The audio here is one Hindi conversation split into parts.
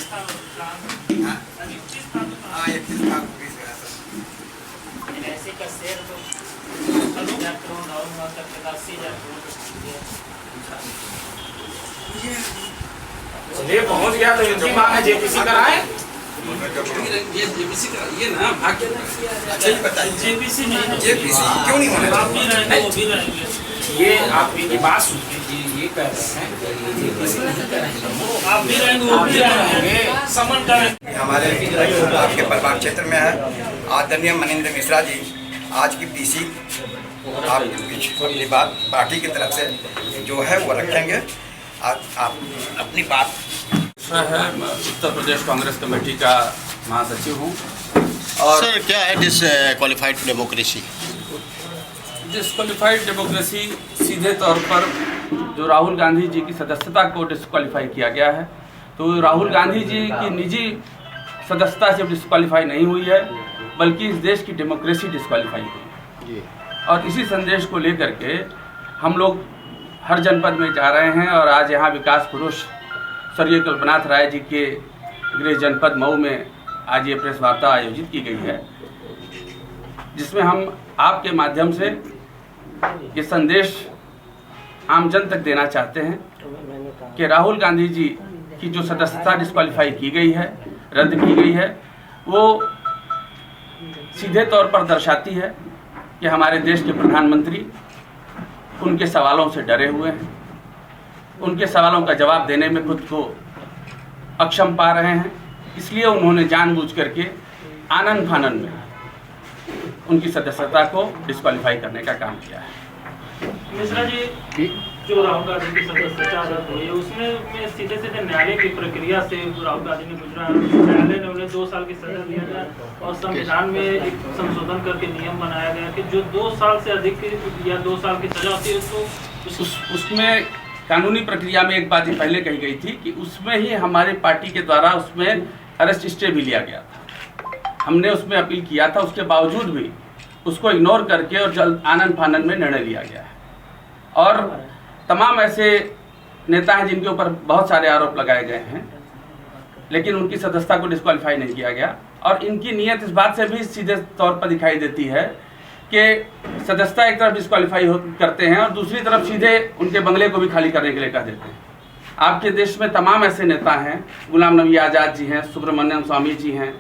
ऐसे का शेयर तो 10,000 करोड़ और 80,000 करोड़ चलिए पहुंच गया तो इनकी मांग है जेपीसी कराए। ये जेपीसी का ये ना भाग्य अच्छा ये बताइए जेपीसी क्यों नहीं होने आप भी रहेंगे वो भी रहेंगे। ये आप इनकी बात सुनिए, ये कह रहे हैं जेपीसी नहीं कराएंगे, आप भी रहेंगे वो भी रहेंगे, समन करेंगे। हमारे आपके प्रभाग क्षेत्र में है आदरणीय मनिंद्र मिश्रा जी आज की पीसी आपकी बात पार्टी की तरफ से जो है वो रखेंगे। आप अपनी बात है। उत्तर प्रदेश कांग्रेस कमेटी का महासचिव हूँ। और सर क्या है डिसक्वालिफाइड डेमोक्रेसी? डिसक्वालिफाइड डेमोक्रेसी सीधे तौर पर जो राहुल गांधी जी की सदस्यता को डिसक्वालीफाई किया गया है, तो राहुल गांधी जी की निजी सदस्यता से डिसक्वालीफाई नहीं हुई है, बल्कि इस देश की डेमोक्रेसी डिसक्वालीफाई हुई है। और इसी संदेश को लेकर के हम लोग हर जनपद में जा रहे हैं और आज यहाँ विकास पुरुष स्वर्गीय कल्पनाथ राय जी के गृह जनपद मऊ में आज ये प्रेस वार्ता आयोजित की गई है, जिसमें हम आपके माध्यम से ये संदेश आम जन तक देना चाहते हैं कि राहुल गांधी जी की जो सदस्यता डिस्क्वालीफाई की गई है, रद्द की गई है, वो सीधे तौर पर दर्शाती है कि हमारे देश के प्रधानमंत्री उनके सवालों से डरे हुए हैं, उनके सवालों का जवाब देने में खुद को अक्षम पा रहे हैं। इसलिए उन्होंने जानबूझ करके आनन फानन में उनकी सदस्यता को डिस्क्वालीफाई करने का काम किया है। मिश्रा जी, जो राहुल गांधी की सदस्यता रद्द हुई है उसमें सीधे सीधे न्यायालय की प्रक्रिया से राहुल गांधी ने गुजरा है। न्यायालय ने उन्हें 2 साल की सजा दिया गया और संविधान में एक संशोधन करके नियम बनाया गया कि जो 2 साल से अधिक या 2 साल की सजा होती है उसको उसमें कानूनी प्रक्रिया में एक बात ये पहले कही गई थी कि उसमें ही हमारे पार्टी के द्वारा उसमें अरेस्ट स्टे भी लिया गया था। हमने उसमें अपील किया था, उसके बावजूद भी उसको इग्नोर करके और जल्द आनन फानन में निर्णय लिया गया है। और तमाम ऐसे नेता हैं जिनके ऊपर बहुत सारे आरोप लगाए गए हैं, लेकिन उनकी सदस्यता को डिस्क्वालीफाई नहीं किया गया। और इनकी नीयत इस बात से भी सीधे तौर पर दिखाई देती है कि सदस्यता एक तरफ डिस्क्वालीफाई करते हैं और दूसरी तरफ सीधे उनके बंगले को भी खाली करने के लिए कह देते हैं। आपके देश में तमाम ऐसे नेता हैं, गुलाम नबी आज़ाद जी हैं, सुब्रमण्यम स्वामी जी हैं,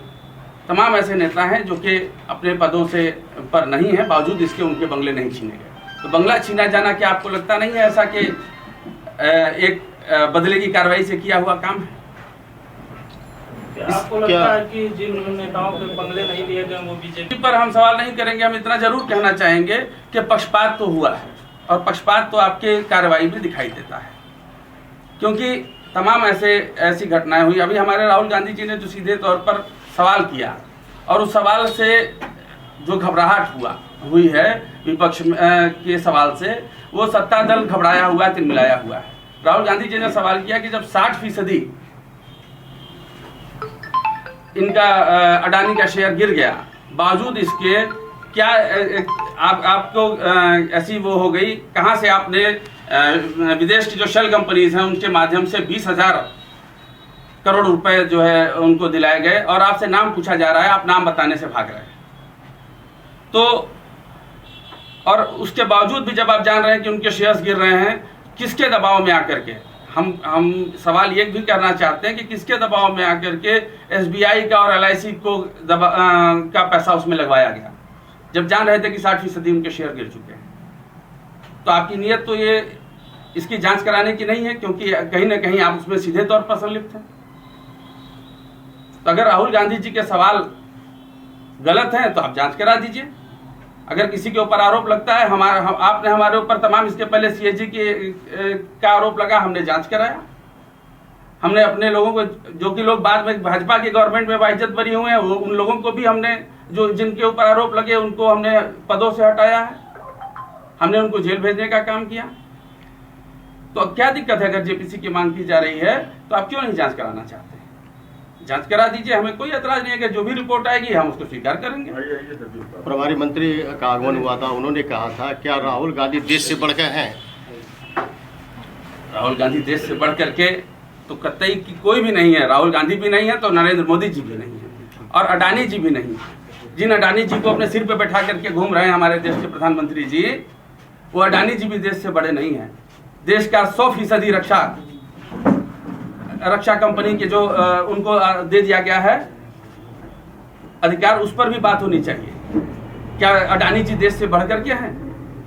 तमाम ऐसे नेता हैं जो कि अपने पदों से पर नहीं हैं, बावजूद इसके उनके बंगले नहीं छीने गए। तो बंगला छीना जाना क्या आपको लगता नहीं है ऐसा कि एक बदले की कार्रवाई से किया हुआ काम है? आपको लगता है कि जिन नेताओं के बंगले नहीं लिए गए वो बीजेपी पर हम सवाल नहीं करेंगे। हम इतना जरूर कहना चाहेंगे कि पक्षपात तो हुआ है और पक्षपात तो आपके कार्रवाई में दिखाई देता है, क्योंकि तमाम ऐसी घटनाएं हुई। अभी हमारे राहुल गांधी जी ने जो सीधे तौर पर सवाल किया और उस सवाल से जो घबराहट हुई है विपक्ष के सवाल से, वो सत्ता दल घबराया हुआ, तिलमिलाया हुआ है। राहुल गांधी जी ने सवाल किया कि जब 60% इनका अडानी का शेयर गिर गया, बावजूद इसके क्या आपको ऐसी वो हो गई, कहां से आपने विदेश की जो शेल कंपनीज हैं उनके माध्यम से 20,000 करोड़ रुपए जो है उनको दिलाए गए और आपसे नाम पूछा जा रहा है, आप नाम बताने से भाग रहे हैं। तो और उसके बावजूद भी जब आप जान रहे हैं कि उनके शेयर्स गिर रहे हैं, किसके दबाव में आकर के हम सवाल ये भी करना चाहते हैं कि किसके दबाव में आकर के SBI का और LIC को का पैसा उसमें लगवाया गया, जब जान रहे थे कि 60% उनके शेयर गिर चुके हैं। तो आपकी नीयत तो ये इसकी जांच कराने की नहीं है, क्योंकि कहीं ना कहीं आप उसमें सीधे तौर पर संलिप्त हैं। तो अगर राहुल गांधी जी के सवाल गलत हैं तो आप जांच करा दीजिए। अगर किसी के ऊपर आरोप लगता है, आपने हमारे ऊपर तमाम इसके पहले CAG का आरोप लगा, हमने जांच कराया। हमने अपने लोगों को, जो कि लोग बाद में भाजपा की गवर्नमेंट में बाइज्जत बरी हुए हैं, उन लोगों को भी हमने, जो जिनके ऊपर आरोप लगे उनको हमने पदों से हटाया है, हमने उनको जेल भेजने का काम किया। तो अब क्या दिक्कत है? अगर JPC की मांग की जा रही है तो आप क्यों नहीं जांच कराना चाहते? जांच करा दीजिए, हमें कोई एतराज नहीं है कि जो भी रिपोर्ट आएगी हम उसको स्वीकार करेंगे। प्रभारी मंत्री का आगमन हुआ था, उन्होंने कहा था क्या राहुल गांधी देश से बढ़कर हैं? राहुल गांधी देश से बढ़ करके तो कतई की कोई भी नहीं है। राहुल गांधी भी नहीं है तो नरेंद्र मोदी जी भी नहीं है और अडानी जी भी नहीं है। जिन अडानी जी को अपने सिर पे बैठा करके घूम रहे हैं हमारे देश के प्रधानमंत्री जी, वो अडानी जी भी देश से बड़े नहीं हैं। देश का 100% रक्षा कंपनी के जो उनको दे दिया गया है अधिकार, उस पर भी बात होनी चाहिए। क्या अडानी जी देश से बढ़कर के हैं?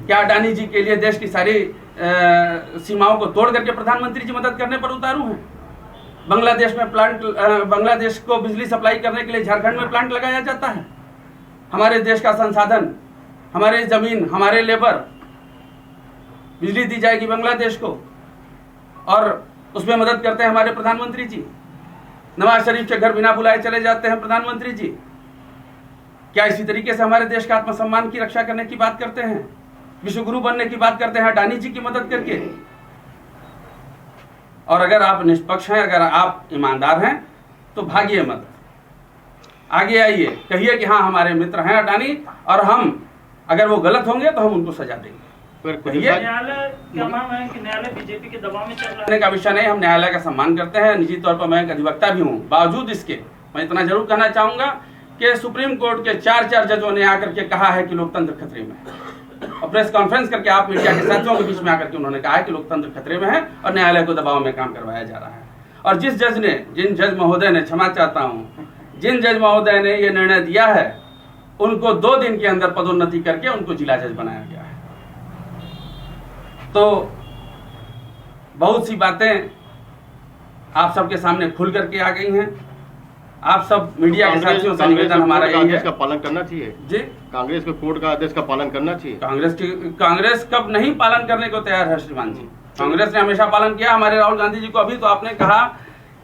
क्या अडानी जी के लिए देश की सारी सीमाओं को तोड़ करके प्रधानमंत्री जी मदद करने पर उतारू हैं? बांग्लादेश में प्लांट, बांग्लादेश को बिजली सप्लाई करने के लिए झारखंड में प्लांट लगाया जाता है। हमारे देश का संसाधन, हमारे जमीन, हमारे लेबर, बिजली दी जाएगी बांग्लादेश को और उसमें मदद करते हैं हमारे प्रधानमंत्री जी। नवाज शरीफ के घर बिना बुलाए चले जाते हैं प्रधानमंत्री जी। क्या इसी तरीके से हमारे देश का आत्मसम्मान की रक्षा करने की बात करते हैं? विश्व गुरु बनने की बात करते हैं अडानी जी की मदद करके? और अगर आप निष्पक्ष हैं, अगर आप ईमानदार हैं तो भागिए मत, आगे आइए, कहिए कि हाँ हमारे मित्र हैं अडानी और हम अगर वो गलत होंगे तो हम उनको सजा देंगे। न्यायालय क्या मांग है कि न्यायालय बीजेपी के दबाव में चल रहा है? का विषय नहीं, हम न्यायालय का सम्मान करते हैं। निजी तौर पर मैं एक अधिवक्ता भी हूँ। बावजूद इसके मैं इतना जरूर कहना चाहूंगा कि सुप्रीम कोर्ट के 4 जजों ने आकर के कहा है कि लोकतंत्र खतरे में है और प्रेस कॉन्फ्रेंस करके आप मीडिया के साथियों के बीच में आकर के उन्होंने कहा है कि लोकतंत्र खतरे में है और न्यायालय को दबाव में काम करवाया जा रहा है। और जिन जज महोदय ने, क्षमा चाहता हूँ, जिन जज महोदय ने ये निर्णय दिया है उनको 2 दिन के अंदर पदोन्नति करके उनको जिला जज बनाया गया है। तो बहुत सी बातें आप सबके सामने खुल करके आ गई हैं। आप सब मीडिया के साथियों से निवेदन हमारा यही है, का पालन करना चाहिए जी। कांग्रेस के कोर्ट का आदेश का पालन करना चाहिए। कांग्रेस कब नहीं पालन करने को तैयार है श्रीमान जी? कांग्रेस ने हमेशा पालन किया। हमारे राहुल गांधी जी को अभी तो आपने कहा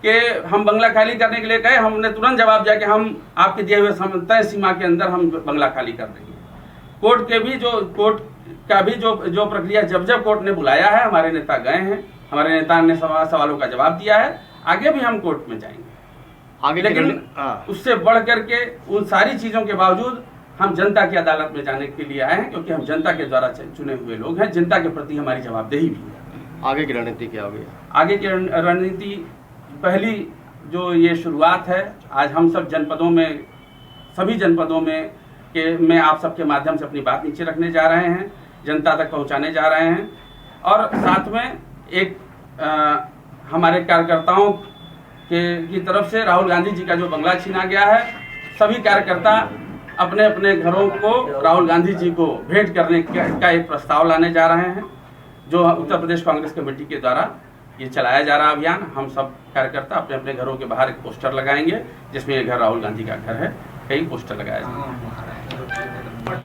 कि हम बंगला खाली करने के लिए कहे, हमने तुरंत जवाब दिया कि हम आपके दिए हुए तय सीमा के अंदर हम बंगला खाली कर देंगे। कोर्ट का भी जो प्रक्रिया जब कोर्ट ने बुलाया है, हमारे नेता गए हैं, हमारे नेता ने सवालों का जवाब दिया है। आगे भी हम कोर्ट में जाएंगे आगे, लेकिन उससे बढ़ करके उन सारी चीजों के बावजूद हम जनता की अदालत में जाने के लिए आए हैं, क्योंकि हम जनता के द्वारा चुने हुए लोग हैं। जनता के प्रति हमारी जवाबदेही भी है। आगे की रणनीति क्या होगी? आगे की रणनीति, पहली जो ये शुरुआत है, आज हम सब जनपदों में, सभी जनपदों में आप सबके माध्यम से अपनी बात नीचे रखने जा रहे हैं, जनता तक पहुंचाने जा रहे हैं। और साथ में एक हमारे कार्यकर्ताओं की तरफ से राहुल गांधी जी का जो बंगला छीना गया है, सभी कार्यकर्ता अपने अपने घरों को राहुल गांधी जी को भेंट करने का एक प्रस्ताव लाने जा रहे हैं, जो उत्तर प्रदेश कांग्रेस कमेटी के द्वारा ये चलाया जा रहा अभियान। हम सब कार्यकर्ता अपने अपने घरों के बाहर एक पोस्टर लगाएंगे जिसमें ये घर राहुल गांधी का घर है, कई पोस्टर लगाए जाएंगे।